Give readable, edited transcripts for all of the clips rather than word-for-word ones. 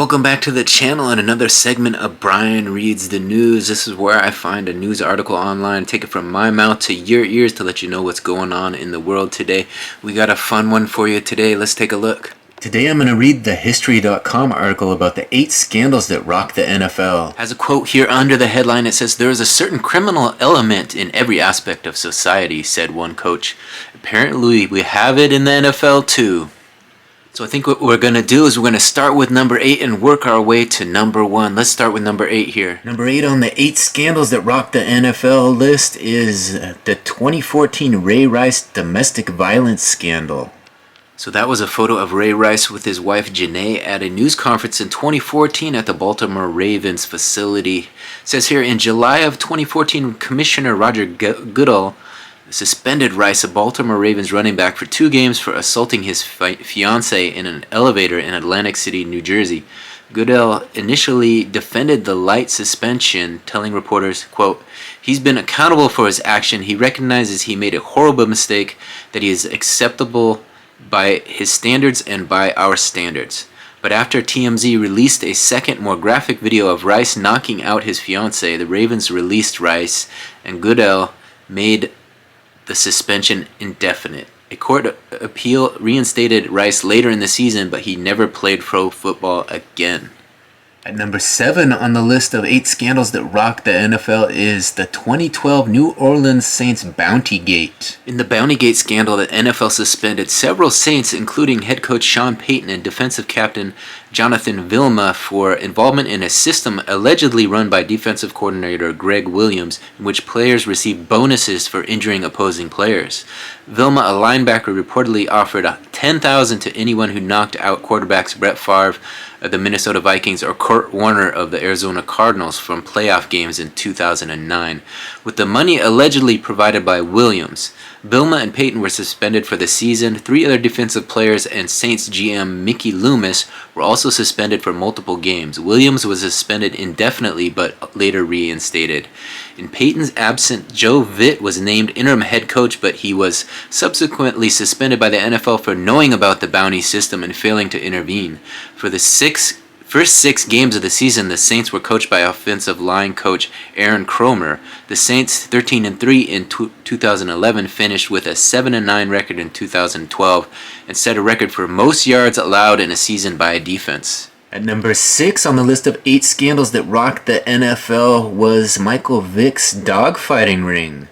Welcome back to the channel and another segment of Brian Reads the News. This is where I find a news article online, take it from my mouth to your ears to let you know what's going on in the world today. We got a fun one for you today. Let's take a look. Today I'm going to read the History.com article about the 8 scandals that rock the NFL. Has a quote here under the headline. It says, "There is a certain criminal element in every aspect of society," said one coach. Apparently we have it in the NFL too. So I think what we're going to do is we're going to start with number 8 and work our way to number 1. Let's start with number 8 here. Number 8 on the 8 scandals that rock the NFL list is the 2014 Ray Rice domestic violence scandal. So that was a photo of Ray Rice with his wife Janae at a news conference in 2014 at the Baltimore Ravens facility. It says here, in July of 2014, Commissioner Roger Goodell suspended Rice, a Baltimore Ravens running back, for 2 games for assaulting his fiancée in an elevator in Atlantic City, New Jersey. Goodell initially defended the light suspension, telling reporters, quote, "He's been accountable for his action. He recognizes he made a horrible mistake, that he is acceptable by his standards and by our standards." But after TMZ released a second, more graphic video of Rice knocking out his fiancée, the Ravens released Rice, and Goodell made the suspension indefinite. A court appeal reinstated Rice later in the season, but he never played pro football again. At number 7 on the list of 8 scandals that rock the NFL is the 2012 New Orleans Saints Bountygate. In the Bountygate scandal, the NFL suspended several Saints, including head coach Sean Payton and defensive captain Jonathan Vilma, for involvement in a system allegedly run by defensive coordinator Greg Williams, in which players received bonuses for injuring opposing players. Vilma, a linebacker, reportedly offered $10,000 to anyone who knocked out quarterbacks Brett Favre of the Minnesota Vikings or Kurt Warner of the Arizona Cardinals from playoff games in 2009. With the money allegedly provided by Williams, Vilma and Payton were suspended for the season. 3 other defensive players and Saints GM Mickey Loomis were also suspended for multiple games. Williams was suspended indefinitely but later reinstated. In Payton's absence, Joe Vitt was named interim head coach, but he was subsequently suspended by the NFL for knowing about the bounty system and failing to intervene. For the first 6 games of the season, the Saints were coached by offensive line coach Aaron Kromer. The Saints, 13-3 in 2011, finished with a 7-9 record in 2012 and set a record for most yards allowed in a season by a defense. At number 6 on the list of 8 scandals that rocked the NFL was Michael Vick's dogfighting ring.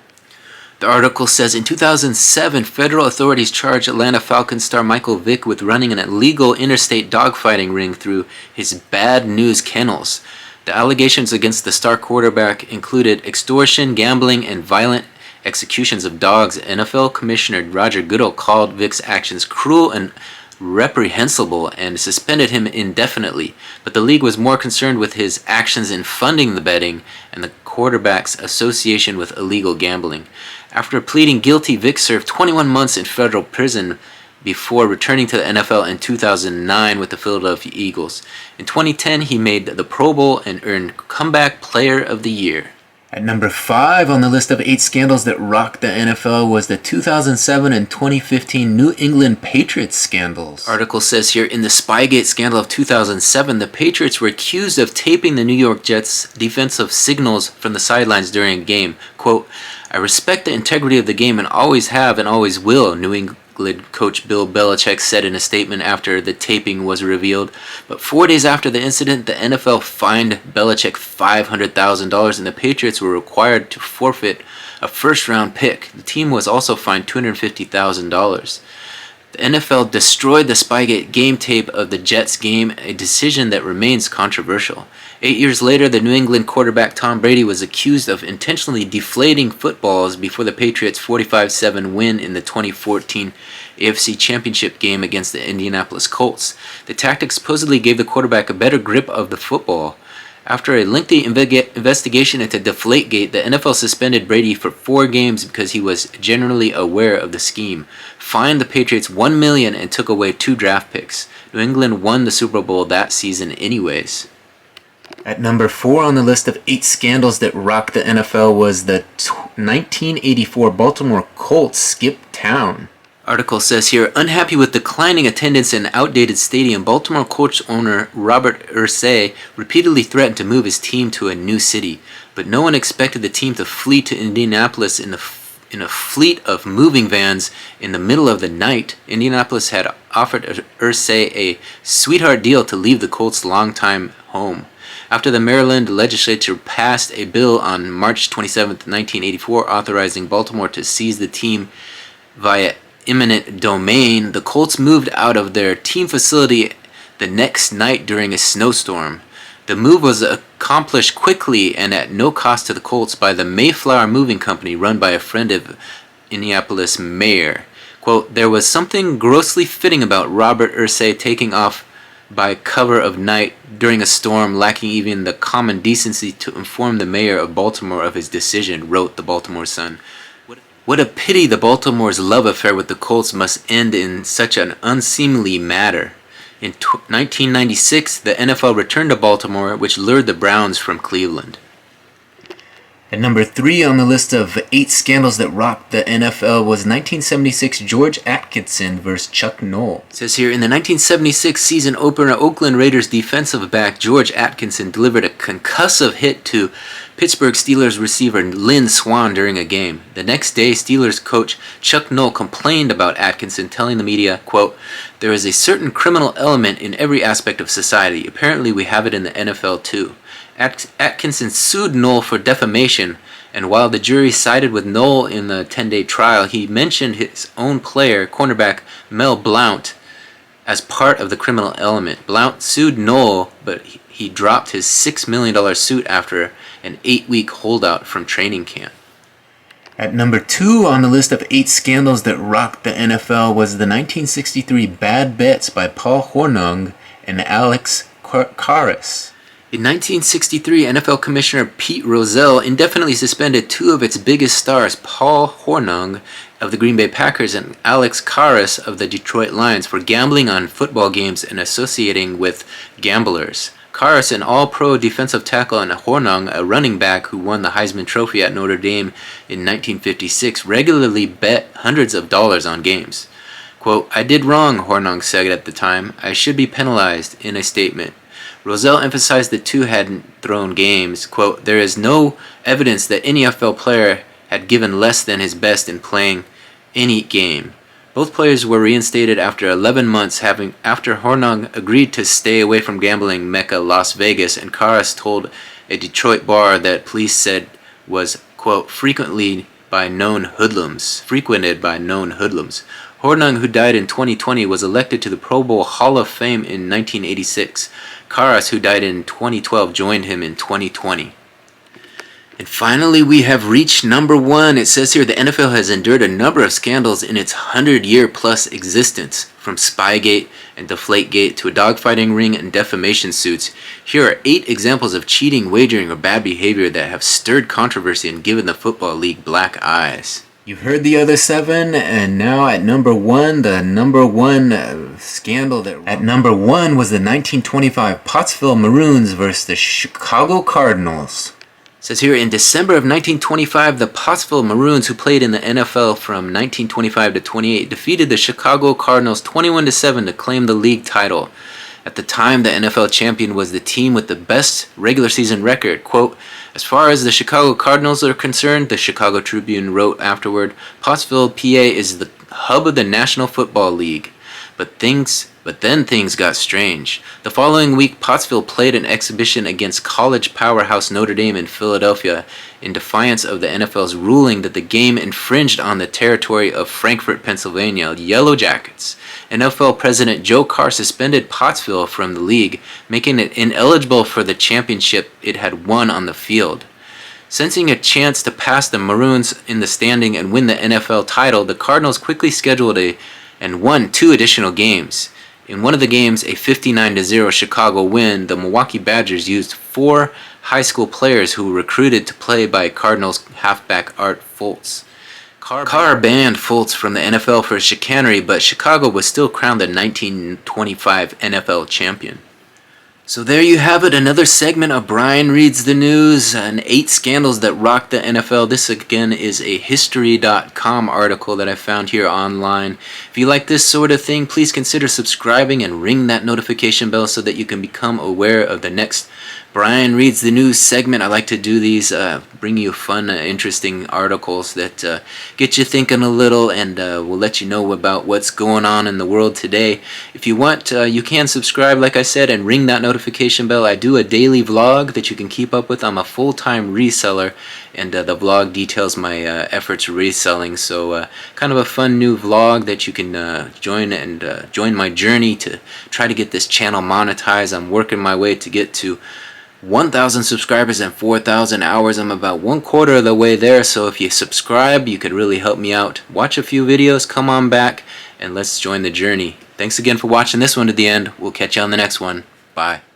The article says, in 2007, federal authorities charged Atlanta Falcons star Michael Vick with running an illegal interstate dogfighting ring through his Bad News Kennels. The allegations against the star quarterback included extortion, gambling, and violent executions of dogs. NFL Commissioner Roger Goodell called Vick's actions cruel and reprehensible and suspended him indefinitely, but the league was more concerned with his actions in funding the betting and the quarterback's association with illegal gambling. After pleading guilty, Vick served 21 months in federal prison before returning to the NFL in 2009 with the Philadelphia Eagles. In 2010, he made the Pro Bowl and earned Comeback Player of the Year. At number 5 on the list of 8 scandals that rocked the NFL was the 2007 and 2015 New England Patriots scandals. Article says here, in the Spygate scandal of 2007, the Patriots were accused of taping the New York Jets' defensive signals from the sidelines during a game. Quote, "I respect the integrity of the game and always have and always will," New England coach Bill Belichick said in a statement after the taping was revealed. But 4 days after the incident, the NFL fined Belichick $500,000 and the Patriots were required to forfeit a first-round pick. The team was also fined $250,000. The NFL destroyed the Spygate game tape of the Jets game, a decision that remains controversial. 8 years later, the New England quarterback Tom Brady was accused of intentionally deflating footballs before the Patriots' 45-7 win in the 2014 AFC Championship game against the Indianapolis Colts. The tactic supposedly gave the quarterback a better grip of the football. After a lengthy investigation into Deflategate, the NFL suspended Brady for 4 games because he was generally aware of the scheme, fined the Patriots $1 million, and took away 2 draft picks. New England won the Super Bowl that season anyways. At number 4 on the list of 8 scandals that rocked the NFL was the 1984 Baltimore Colts skip town. Article says here, unhappy with declining attendance and outdated stadium, Baltimore Colts owner Robert Irsay repeatedly threatened to move his team to a new city, but no one expected the team to flee to Indianapolis in a fleet of moving vans in the middle of the night. Indianapolis had offered Irsay a sweetheart deal to leave the Colts' longtime home. After the Maryland legislature passed a bill on March 27, 1984, authorizing Baltimore to seize the team via eminent domain, the Colts moved out of their team facility the next night during a snowstorm. The move was accomplished quickly and at no cost to the Colts by the Mayflower Moving Company, run by a friend of Indianapolis mayor. Quote, there was something grossly fitting about Robert Irsay taking off by cover of night during a storm, lacking even the common decency to inform the mayor of Baltimore of his decision, wrote the Baltimore Sun. What a pity the Baltimore's love affair with the Colts must end in such an unseemly manner. In 1996, the NFL returned to Baltimore, which lured the Browns from Cleveland. At number 3 on the list of 8 scandals that rocked the NFL was 1976 George Atkinson vs. Chuck Noll. It says here, in the 1976 season opener, Oakland Raiders defensive back George Atkinson delivered a concussive hit to Pittsburgh Steelers receiver Lynn Swann during a game. The next day, Steelers coach Chuck Noll complained about Atkinson, telling the media, quote, there is a certain criminal element in every aspect of society. Apparently we have it in the NFL too. Atkinson sued Noll for defamation, and while the jury sided with Noll in the 10-day trial, he mentioned his own player, cornerback Mel Blount, as part of the criminal element. Blount sued Noll, but he dropped his $6 million suit after an 8-week holdout from training camp. At number 2 on the list of 8 scandals that rocked the NFL was the 1963 Bad Bets by Paul Hornung and Alex Karras. In 1963, NFL Commissioner Pete Rozelle indefinitely suspended 2 of its biggest stars, Paul Hornung of the Green Bay Packers and Alex Karras of the Detroit Lions, for gambling on football games and associating with gamblers. Karras, an all-pro defensive tackle, and Hornung, a running back who won the Heisman Trophy at Notre Dame in 1956, regularly bet hundreds of dollars on games. Quote, I did wrong, Hornung said at the time. I should be penalized, in a statement. Rozelle emphasized the 2 hadn't thrown games. Quote, there is no evidence that any NFL player had given less than his best in playing any game. Both players were reinstated after 11 months after Hornung agreed to stay away from gambling mecca Las Vegas, and Karras told a Detroit bar that police said was, quote, frequented by known hoodlums. Hornung, who died in 2020, was elected to the Pro Bowl Hall of Fame in 1986. Karras, who died in 2012, joined him in 2020. And finally, we have reached number 1. It says here the NFL has endured a number of scandals in its 100-year-plus existence, from Spygate and Deflategate to a dogfighting ring and defamation suits. Here are 8 examples of cheating, wagering, or bad behavior that have stirred controversy and given the Football League black eyes. You've heard the other 7, and now at number 1, the number 1 scandal that... At number 1 was the 1925 Pottsville Maroons versus the Chicago Cardinals. It says here, in December of 1925, the Pottsville Maroons, who played in the NFL from 1925 to 28, defeated the Chicago Cardinals 21-7 to claim the league title. At the time, the NFL champion was the team with the best regular season record. Quote, as far as the Chicago Cardinals are concerned, the Chicago Tribune wrote afterward, Pottsville, PA is the hub of the National Football League. But then things got strange. The following week, Pottsville played an exhibition against college powerhouse Notre Dame in Philadelphia in defiance of the NFL's ruling that the game infringed on the territory of Frankfort, Pennsylvania, Yellow Jackets. NFL President Joe Carr suspended Pottsville from the league, making it ineligible for the championship it had won on the field. Sensing a chance to pass the Maroons in the standing and win the NFL title, the Cardinals quickly scheduled and won 2 additional games. In one of the games, a 59-0 Chicago win, the Milwaukee Badgers used 4 high school players who were recruited to play by Cardinals halfback Art Fultz. Carr banned Fultz from the NFL for chicanery, but Chicago was still crowned the 1925 NFL champion. So there you have it, another segment of Brian Reads the News and 8 scandals that rocked the NFL. This again is a history.com article that I found here online. If you like this sort of thing, please consider subscribing and ring that notification bell so that you can become aware of the next Brian Reads the News segment. I like to do these, bring you fun, interesting articles that get you thinking a little and will let you know about what's going on in the world today. If you want, you can subscribe, like I said, and ring that notification bell. I do a daily vlog that you can keep up with. I'm a full-time reseller, and the vlog details my efforts reselling. So kind of a fun new vlog that you can join and join my journey to try to get this channel monetized. I'm working my way to get to 1,000 subscribers and 4,000 hours. I'm about 1/4 of the way there, so if you subscribe, you could really help me out. Watch a few videos, come on back, and let's join the journey. Thanks again for watching this one to the end. We'll catch you on the next one. Bye.